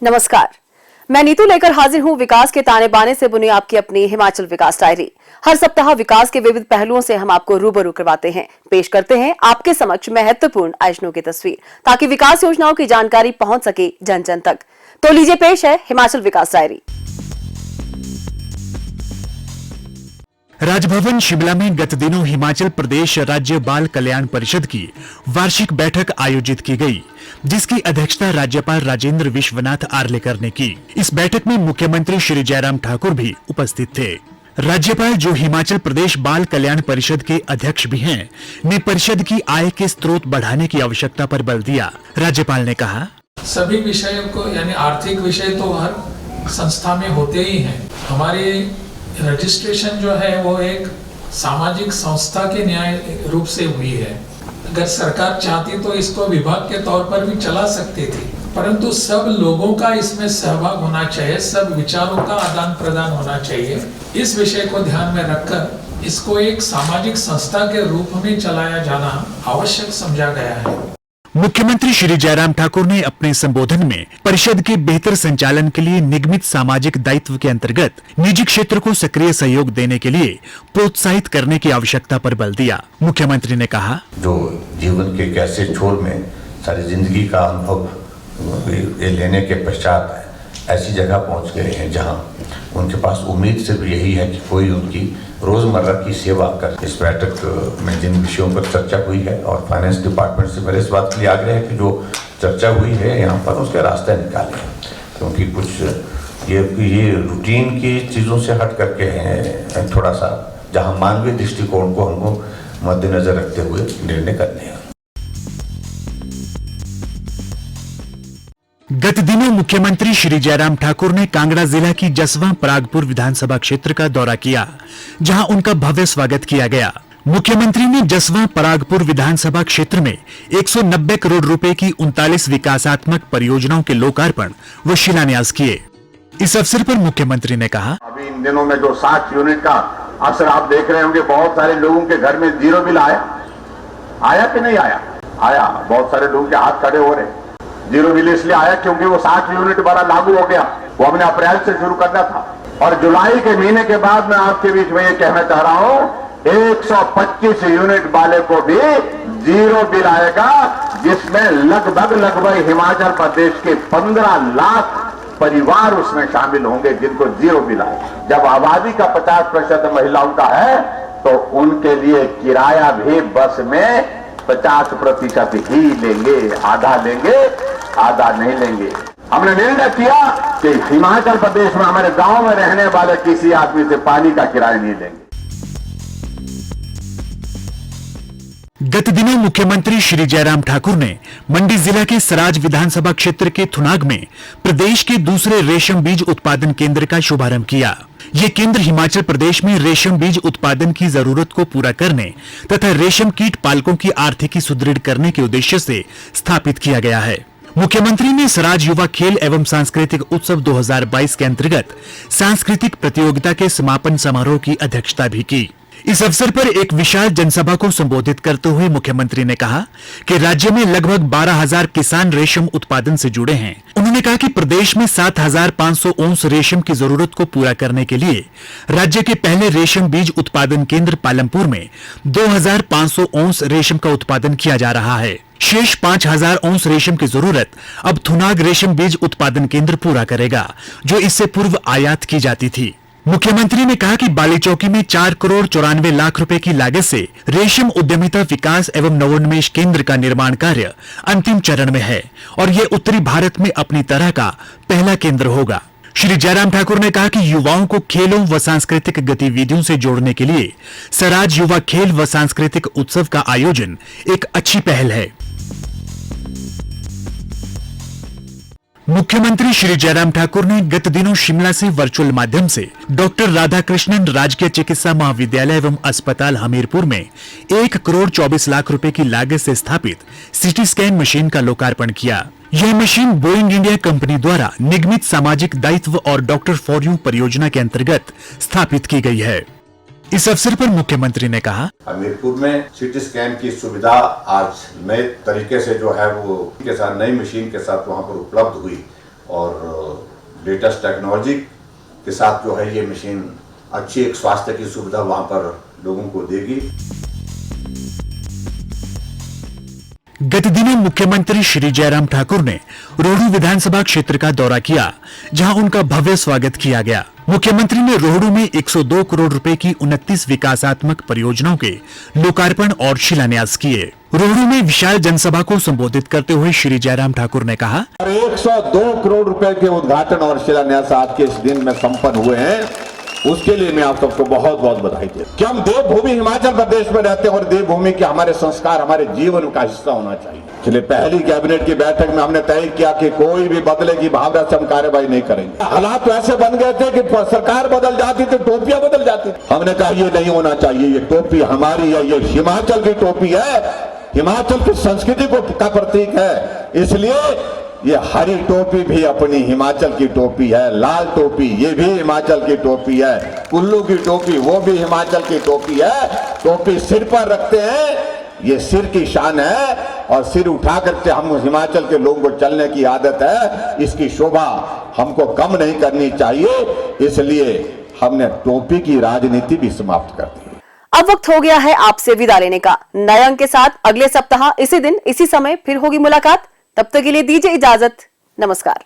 नमस्कार, मैं नीतू लेकर हाजिर हूं विकास के ताने बाने से बुनी आपकी अपनी हिमाचल विकास डायरी। हर सप्ताह विकास के विविध पहलुओं से हम आपको रूबरू करवाते हैं, पेश करते हैं आपके समक्ष महत्वपूर्ण आयोजनों की तस्वीर, ताकि विकास योजनाओं की जानकारी पहुंच सके जन जन तक। तो लीजिए पेश है हिमाचल विकास डायरी। राजभवन शिमला में गत दिनों हिमाचल प्रदेश राज्य बाल कल्याण परिषद की वार्षिक बैठक आयोजित की गई, जिसकी अध्यक्षता राज्यपाल राजेंद्र विश्वनाथ आर्लेकर ने की। इस बैठक में मुख्यमंत्री श्री जयराम ठाकुर भी उपस्थित थे। राज्यपाल, जो हिमाचल प्रदेश बाल कल्याण परिषद के अध्यक्ष भी हैं, ने परिषद की आय के स्रोत बढ़ाने की आवश्यकता पर बल दिया। राज्यपाल ने कहा, सभी विषयों को यानी आर्थिक विषय तो हर संस्था में होते ही हैं। हमारी रजिस्ट्रेशन जो है वो एक सामाजिक संस्था के न्याय रूप से हुई है। अगर सरकार चाहती तो इसको विभाग के तौर पर भी चला सकती थी, परंतु सब लोगों का इसमें सहभाग होना चाहिए, सब विचारों का आदान प्रदान होना चाहिए। इस विषय को ध्यान में रखकर इसको एक सामाजिक संस्था के रूप में चलाया जाना आवश्यक समझा गया है। मुख्यमंत्री श्री जयराम ठाकुर ने अपने संबोधन में परिषद के बेहतर संचालन के लिए निगमित सामाजिक दायित्व के अंतर्गत निजी क्षेत्र को सक्रिय सहयोग देने के लिए प्रोत्साहित करने की आवश्यकता पर बल दिया। मुख्यमंत्री ने कहा, जो जीवन के कैसे छोर में सारी जिंदगी का अनुभव ये लेने के पश्चात ऐसी जगह पहुंच गए हैं जहां उनके पास उम्मीद सिर्फ यही है कि कोई उनकी रोजमर्रा की सेवा कर। इस बैठक में जिन विषयों पर चर्चा हुई है और फाइनेंस डिपार्टमेंट से मेरे इस बात के लिए आग्रह है कि जो चर्चा हुई है यहाँ पर उसके रास्ते निकालें, क्योंकि कुछ ये रूटीन की चीज़ों से हट करके हैं, थोड़ा सा जहाँ मानवीय दृष्टिकोण को हमको मद्देनजर रखते हुए निर्णय करने हैं। गत दिनों मुख्यमंत्री श्री जयराम ठाकुर ने कांगड़ा जिला की जसवां परागपुर विधानसभा क्षेत्र का दौरा किया, जहां उनका भव्य स्वागत किया गया। मुख्यमंत्री ने जसवां परागपुर विधानसभा क्षेत्र में 190 करोड़ रुपए की 39 विकासात्मक परियोजनाओं के लोकार्पण व शिलान्यास किए। इस अवसर पर मुख्यमंत्री ने कहा, अभी इन दिनों में जो 60 यूनिट का अक्सर आप देख रहे होंगे, बहुत सारे लोगों के घर में जीरो बिल आया कि नहीं आया? आया। बहुत सारे लोगों के हाथ खड़े हो रहे। जीरो बिल इसलिए आया क्योंकि वो 60 यूनिट वाला लागू हो गया। वो हमने अप्रैल से शुरू करना था और जुलाई के महीने के बाद मैं आपके बीच में ये कहना चाह रहा हूं 125 यूनिट वाले को भी जीरो बिल आएगा, जिसमें लगभग हिमाचल प्रदेश के 15 लाख परिवार उसमें शामिल होंगे जिनको जीरो बिल आए। जब आबादी का 50% महिलाओं का है तो उनके लिए किराया भी बस में 50% ही लेंगे, आधा लेंगे, आधा नहीं लेंगे। हमने निर्णय किया कि हिमाचल प्रदेश में हमारे गांव में रहने वाले किसी आदमी से पानी का किराया नहीं लेंगे। गत दिनों मुख्यमंत्री श्री जयराम ठाकुर ने मंडी जिला के सराज विधानसभा क्षेत्र के थुनाग में प्रदेश के दूसरे रेशम बीज उत्पादन केंद्र का शुभारंभ किया। ये केंद्र हिमाचल प्रदेश में रेशम बीज उत्पादन की जरूरत को पूरा करने तथा रेशम कीट पालकों की आर्थिकी सुदृढ़ करने के उद्देश्य से स्थापित किया गया है। मुख्यमंत्री ने सराज युवा खेल एवं सांस्कृतिक उत्सव 2022 के अंतर्गत सांस्कृतिक प्रतियोगिता के समापन समारोह की अध्यक्षता भी की। इस अवसर पर एक विशाल जनसभा को संबोधित करते हुए मुख्यमंत्री ने कहा कि राज्य में लगभग 12,000 किसान रेशम उत्पादन से जुड़े हैं। उन्होंने कहा कि प्रदेश में 7,500 औंस रेशम की जरूरत को पूरा करने के लिए राज्य के पहले रेशम बीज उत्पादन केंद्र पालमपुर में 2,500 औंस रेशम का उत्पादन किया जा रहा है। शेष 5,000 औंस रेशम की जरूरत अब थुनाग रेशम बीज उत्पादन केंद्र पूरा करेगा, जो इससे पूर्व आयात की जाती थी। मुख्यमंत्री ने कहा कि बाली चौकी में 4 करोड़ 94 लाख रुपए की लागत से रेशम उद्यमिता विकास एवं नवोन्मेष केंद्र का निर्माण कार्य अंतिम चरण में है और ये उत्तरी भारत में अपनी तरह का पहला केंद्र होगा। श्री जयराम ठाकुर ने कहा कि युवाओं को खेलों व सांस्कृतिक गतिविधियों से जोड़ने के लिए सराज युवा खेल व सांस्कृतिक उत्सव का आयोजन एक अच्छी पहल है। मुख्यमंत्री श्री जयराम ठाकुर ने गत दिनों शिमला से वर्चुअल माध्यम से डॉक्टर राधाकृष्णन राजकीय चिकित्सा महाविद्यालय एवं अस्पताल हमीरपुर में 1 करोड़ 24 लाख रुपए की लागत से स्थापित सीटी स्कैन मशीन का लोकार्पण किया। यह मशीन बोइंग इंडिया कंपनी द्वारा निगमित सामाजिक दायित्व और डॉक्टर फॉर यू परियोजना के अंतर्गत स्थापित की गई है। इस अवसर पर मुख्यमंत्री ने कहा, हमीरपुर में सीटी स्कैन की सुविधा आज नए तरीके से जो है वो के साथ नई मशीन के साथ वहां पर उपलब्ध हुई और लेटेस्ट टेक्नोलॉजी के साथ जो है ये मशीन अच्छी एक स्वास्थ्य की सुविधा वहाँ पर लोगों को देगी। गत दिनों मुख्यमंत्री श्री जयराम ठाकुर ने रोहडू विधानसभा क्षेत्र का दौरा किया, जहां उनका भव्य स्वागत किया गया। मुख्यमंत्री ने रोहडू में 102 करोड़ रुपए की 29 विकासात्मक परियोजनाओं के लोकार्पण और शिलान्यास किए। रोहडू में विशाल जनसभा को संबोधित करते हुए श्री जयराम ठाकुर ने कहा, 102 करोड़ रुपए के उद्घाटन और शिलान्यास आज के इस दिन में संपन्न हुए हैं, उसके लिए मैं आप सबको बहुत बहुत बधाई देता हूं। कि हम देवभूमि हिमाचल प्रदेश में रहते हैं और देवभूमि के हमारे संस्कार हमारे जीवन का हिस्सा होना चाहिए। इसलिए पहली कैबिनेट की बैठक में हमने तय किया कि कोई भी बदले की भावना से हम कार्यवाही नहीं करेंगे। हालात तो ऐसे बन गए थे कि सरकार बदल जाती थी, टोपियां बदल जाती थी। हमने कहा ये नहीं होना चाहिए, ये टोपी हमारी है, ये हिमाचल की टोपी है, हिमाचल की संस्कृति का प्रतीक है। इसलिए ये हरी टोपी भी अपनी हिमाचल की टोपी है, लाल टोपी ये भी हिमाचल की टोपी है, कुल्लू की टोपी वो भी हिमाचल की टोपी है। टोपी सिर पर रखते हैं, ये सिर की शान है, और सिर उठा करके हम हिमाचल के लोगों को चलने की आदत है, इसकी शोभा हमको कम नहीं करनी चाहिए। इसलिए हमने टोपी की राजनीति भी समाप्त कर दी। अब वक्त हो गया है आपसे विदा लेने का। नए अंक के साथ अगले सप्ताह इसी दिन इसी समय फिर होगी मुलाकात। तब तक के लिए दीजिए इजाजत। नमस्कार।